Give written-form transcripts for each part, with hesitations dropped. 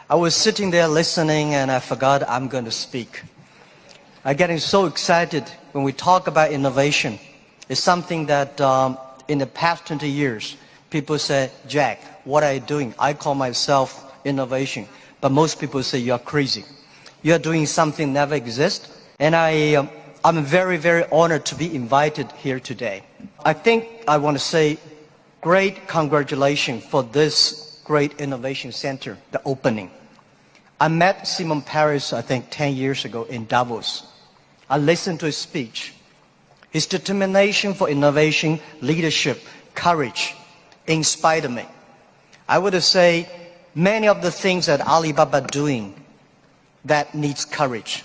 I was sitting there listening and I forgot I'm going to speak. I'm getting so excited when we talk about innovation. It's something that in the past 20 years, people say, Jack, what are you doing? I call myself innovation. But most people say you're crazy. You're doing something never exists. And I'm very, very honored to be invited here today. I think I want to say great congratulations for this great innovation center, the opening. I met Simon Paris, I think, 10 years ago in Davos. I listened to his speech. His determination for innovation, leadership, courage inspired me. I would say many of the things that Alibaba doing that needs courage,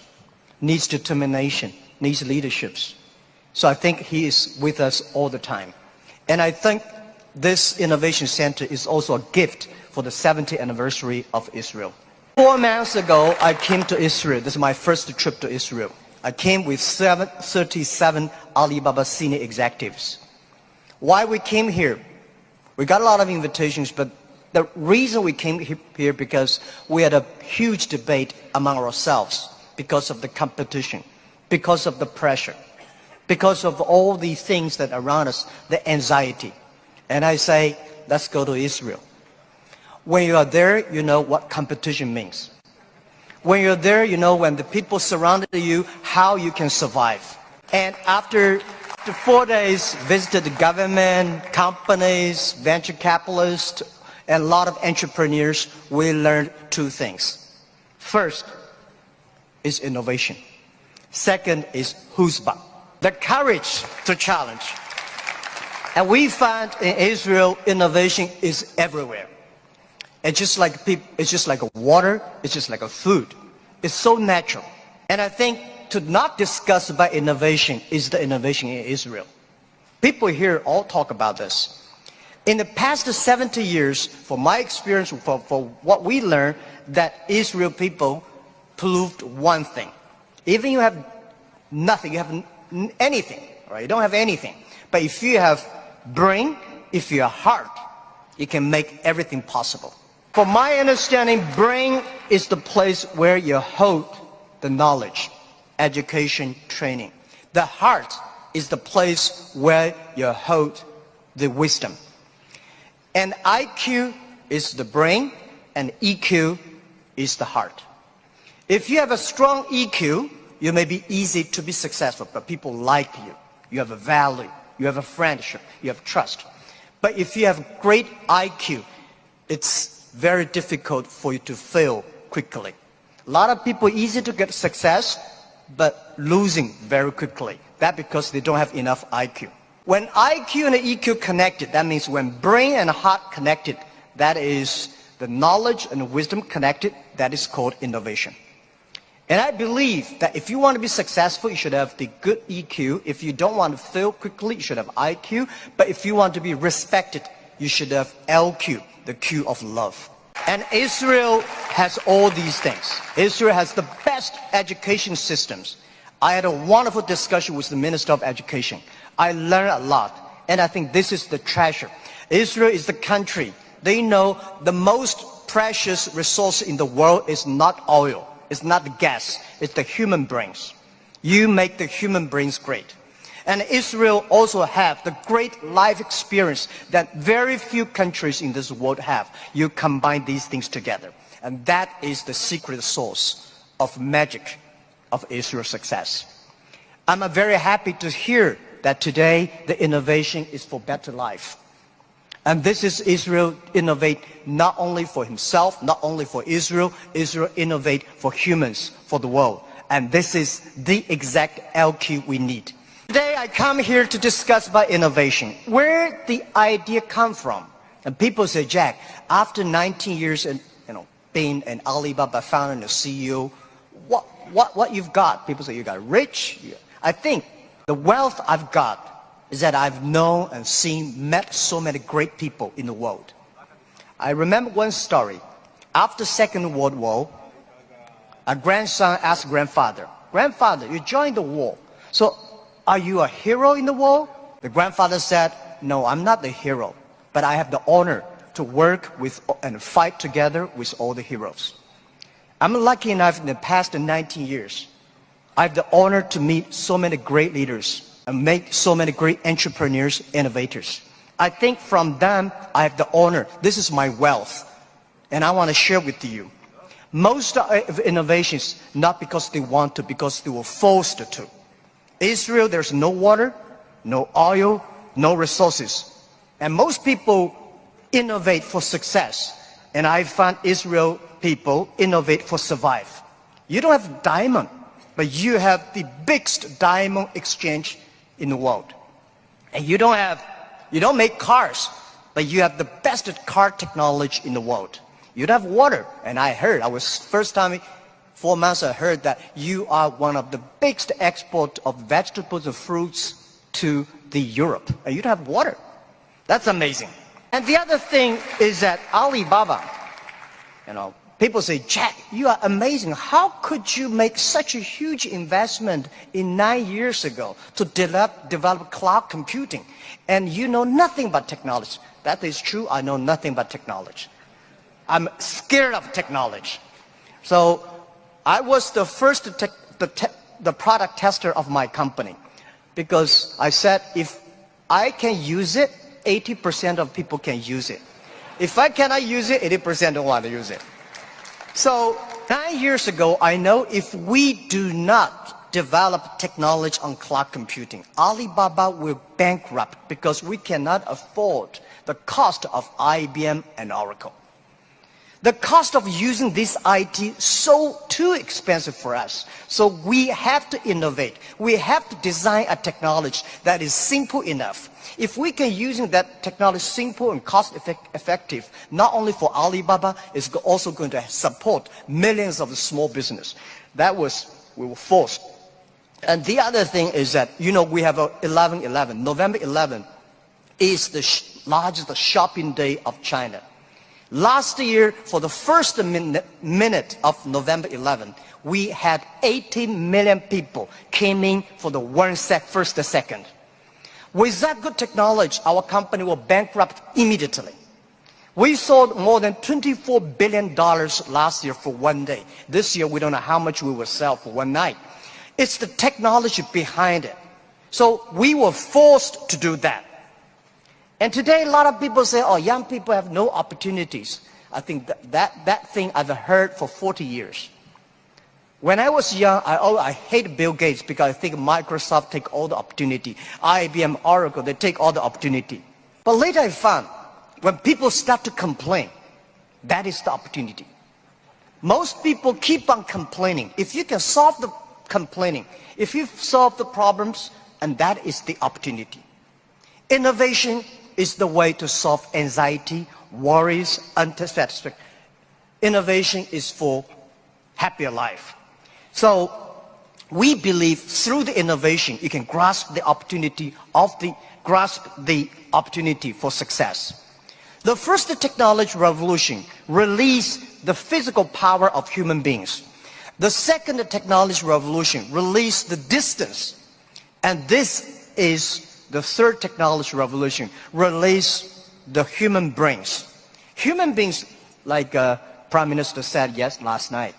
needs determination, needs leaderships. So I think he is with us all the time. And I think this innovation center is also a gift for the 70th anniversary of Israel. 4 months ago, I came to Israel. This is my first trip to Israel. I came with 37 Alibaba senior executives. Why we came here? We got a lot of invitations, but the reason we came here because we had a huge debate among ourselves because of the competition, because of the pressure, because of all these things that are around us, the anxiety. And I say, let's go to Israel. When you are there, you know what competition means. When you're there, you know when the people surrounded you, how you can survive. And after 4 days, visited the government, companies, venture capitalists, and a lot of entrepreneurs, we learned 2 things. First is innovation. Second is chutzpah, the courage to challenge. And we find in Israel, innovation is everywhere. It's just like water, it's just like a food. It's so natural. And I think to not discuss about innovation is the innovation in Israel. People here all talk about this. In the past 70 years, from my experience, for what we learned, that Israel people proved one thing. Even you have nothing, you have anything, right? You don't have anything. But if you have brain, if you have heart, you can make everything possible. From my understanding, brain is the place where you hold the knowledge, education, training. The heart is the place where you hold the wisdom. And IQ is the brain, and EQ is the heart. If you have a strong EQ, you may be easy to be successful, but people like you. You have a value, you have a friendship, you have trust. But if you have great IQ, it's very difficult for you to fail quickly. A lot of people easy to get success, but losing very quickly. That's because they don't have enough IQ. When IQ and EQ connected, that means when brain and heart connected, that is the knowledge and wisdom connected, that is called innovation. And I believe that if you want to be successful, you should have the good EQ. If you don't want to fail quickly, you should have IQ. But if you want to be respected, you should have LQ, the Q of love. And Israel has all these things. Israel has the best education systems. I had a wonderful discussion with the Minister of Education. I learned a lot, and I think this is the treasure. Israel is the country. They know the most precious resource in the world is not oil, it's not the gas, it's the human brains. You make the human brains great. And Israel also have the great life experience that very few countries in this world have. You combine these things together. And that is the secret source of magic of Israel's success. I'm very happy to hear that today the innovation is for better life. And this is Israel innovate not only for himself, not only for Israel, Israel innovate for humans, for the world. And this is the exact LQ we need. Today I come here to discuss about innovation. Where the idea come from? And people say, Jack, after 19 years in, being an Alibaba founder and a CEO, what you've got? People say you got rich. I think the wealth I've got is that I've known and met so many great people in the world. I remember one story. After Second World War, a grandson asked grandfather, "Grandfather, you joined the war. So are you a hero in the war?" The grandfather said, "No, I'm not the hero, but I have the honor to work with and fight together with all the heroes." I'm lucky enough in the past 19 years, I have the honor to meet so many great leaders and make so many great entrepreneurs, innovators. I think from them, I have the honor. This is my wealth, and I want to share with you. Most of innovations, not because they want to, because they were forced to. Israel, there's no water, no oil, no resources. And most people innovate for success. And I find Israel people innovate for survive. You don't have diamond, but you have the biggest diamond exchange in the world. And you don't make cars, but you have the best car technology in the world. You don't have water. And first time, 4 months, I heard that you are one of the biggest export of vegetables and fruits to the Europe. And you don't have water. That's amazing. And the other thing is that Alibaba, people say, Jack, you are amazing. How could you make such a huge investment in 9 years ago to develop cloud computing? And you know nothing about technology. That is true. I know nothing about technology. I'm scared of technology. So I was the first the product tester of my company, because I said, if I can use it, 80% of people can use it. If I cannot use it, 80% don't want to use it. So 9 years ago, I know if we do not develop technology on cloud computing, Alibaba will bankrupt, because we cannot afford the cost of IBM and Oracle. The cost of using this IT is too expensive for us. So we have to innovate. We have to design a technology that is simple enough. If we can using that technology simple and cost effective, not only for Alibaba, it's also going to support millions of small business. We were forced. And the other thing is that, we have 11/11. November 11 is the largest shopping day of China. Last year, for the first minute of November 11, we had 80 million people came in for the first second. With that good technology, our company will bankrupt immediately. We sold more than $24 billion last year for one day. This year, we don't know how much we will sell for one night. It's the technology behind it. So we were forced to do that. And today, a lot of people say, young people have no opportunities. I think that thing I've heard for 40 years. When I was young, I hated Bill Gates, because I think Microsoft take all the opportunity. IBM, Oracle, they take all the opportunity. But later I found, when people start to complain, that is the opportunity. Most people keep on complaining. If you can solve the complaining, if you solve the problems, and that is the opportunity. Innovation is the way to solve anxiety, worries, unsatisfaction. Innovation is for happier life. So we believe through the innovation, you can grasp the opportunity for success. The first technology revolution released the physical power of human beings. The second technology revolution released the distance. And this is the third technology revolution, release the human brains. Human beings, like Prime Minister said last night,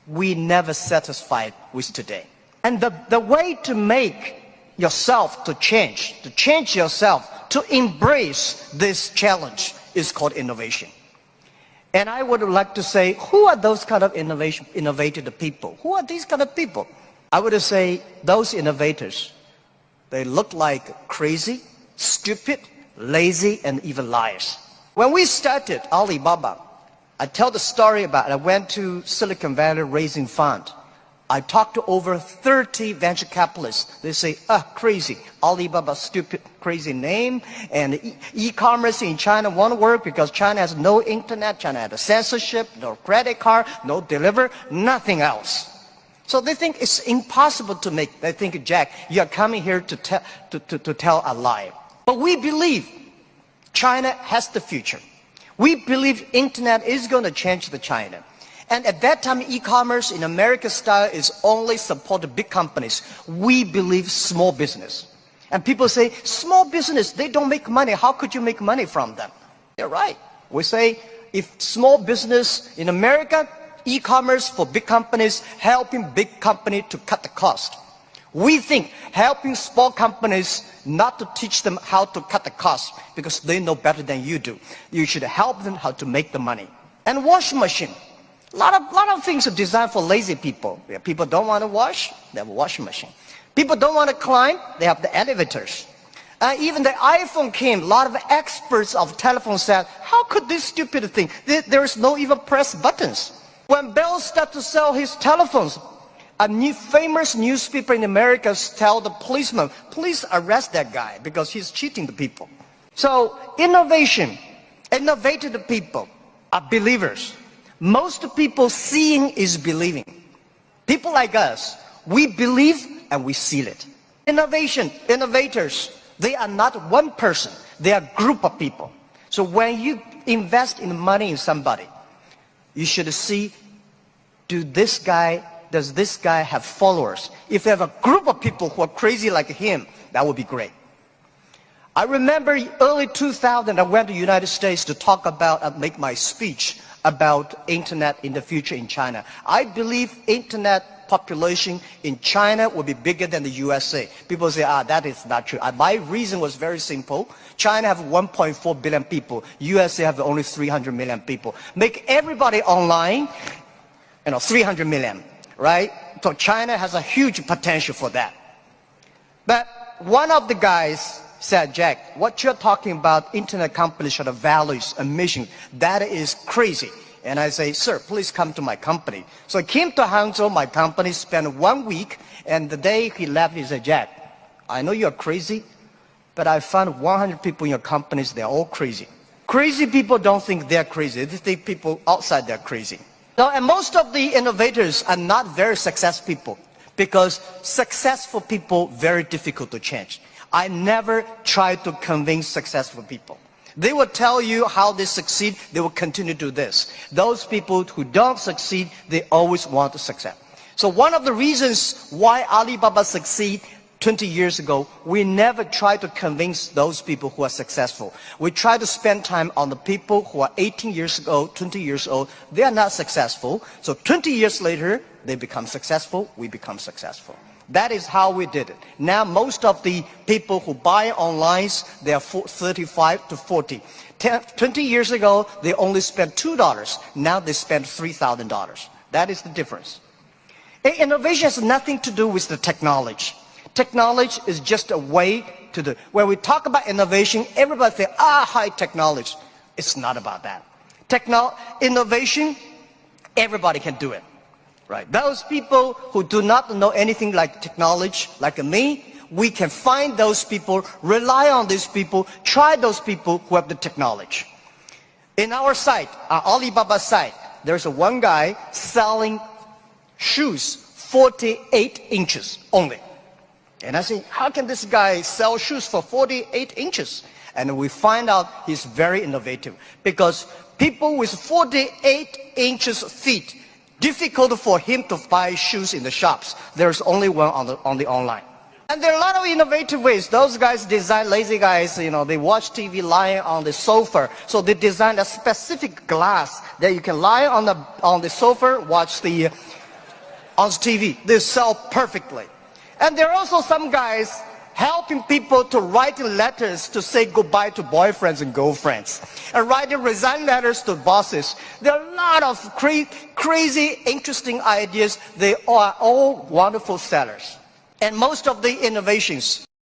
we never satisfied with today. And the way to make yourself to change yourself, to embrace this challenge is called innovation. And I would like to say, who are those kind of innovative people? Who are these kind of people? I would say those innovators, they look like crazy, stupid, lazy, and even liars. When we started Alibaba, I tell the story about I went to Silicon Valley raising fund. I talked to over 30 venture capitalists. They say, crazy, Alibaba, stupid, crazy name, and e-commerce in China won't work because China has no internet, China has a censorship, no credit card, no deliver, nothing else. So they think it's impossible to make. They think, Jack, you are coming here to tell a lie. But we believe China has the future. We believe internet is going to change the China. And at that time, e-commerce in American style is only supported big companies. We believe small business. And people say, small business, they don't make money. How could you make money from them? They're right. We say, if small business in America, e-commerce for big companies, helping big companies to cut the cost. We think helping small companies not to teach them how to cut the cost because they know better than you do. You should help them how to make the money. And washing machine. A lot of things are designed for lazy people. People don't want to wash, they have a washing machine. People don't want to climb, they have the elevators. Even the iPhone came, a lot of experts of telephone said, how could this stupid thing, there is no even press buttons. When Bell started to sell his telephones, a famous newspaper in America tell the policeman, please arrest that guy because he's cheating the people. So innovative people are believers. Most people seeing is believing. People like us, we believe and we seal it. Innovators, they are not one person, they are a group of people. So when you invest in money in somebody, you should see, does this guy have followers? If you have a group of people who are crazy like him, that would be great. I remember early 2000, I went to the United States to talk about, make my speech about internet in the future in China. I believe internet population in China will be bigger than the USA. People say, that is not true. My reason was very simple. China have 1.4 billion people. USA have only 300 million people. Make everybody online, 300 million, right? So China has a huge potential for that. But one of the guys said, Jack, what you're talking about, internet companies should have values and mission, that is crazy. And I say, sir, please come to my company. So I came to Hangzhou, my company, spent 1 week, and the day he left, he said, Jack, I know you're crazy, but I found 100 people in your companies, they're all crazy. Crazy people don't think they're crazy, they think people outside they're crazy. So, and most of the innovators are not very successful people, because successful people, very difficult to change. I never try to convince successful people. They will tell you how they succeed, they will continue to do this. Those people who don't succeed, they always want to succeed. So one of the reasons why Alibaba succeed 20 years ago, we never try to convince those people who are successful. We try to spend time on the people who are 18 years old, 20 years old, they are not successful. So 20 years later, they become successful, we become successful. That is how we did it. Now most of the people who buy online, they are 35 to 40. 20 years ago, they only spent $2. Now they spend $3,000. That is the difference. Innovation has nothing to do with the technology. Technology is just a way to do. When we talk about innovation, everybody says, high technology. It's not about that. Innovation, everybody can do it. Right. Those people who do not know anything like technology, like me, we can find those people, rely on these people, try those people who have the technology. In our site, our Alibaba site, there's one guy selling shoes 48 inches only. And I say, how can this guy sell shoes for 48 inches? And we find out he's very innovative, because people with 48 inches feet, difficult for him to buy shoes in the shops. There's only one on the online. And there are a lot of innovative ways. Those guys design, lazy guys, they watch TV lying on the sofa. So they designed a specific glass that you can lie on the sofa, watch on TV. They sell perfectly. And there are also some guys helping people to write letters to say goodbye to boyfriends and girlfriends, and writing resign letters to bosses. There are a lot of crazy, interesting ideas. They are all wonderful sellers. And most of the innovations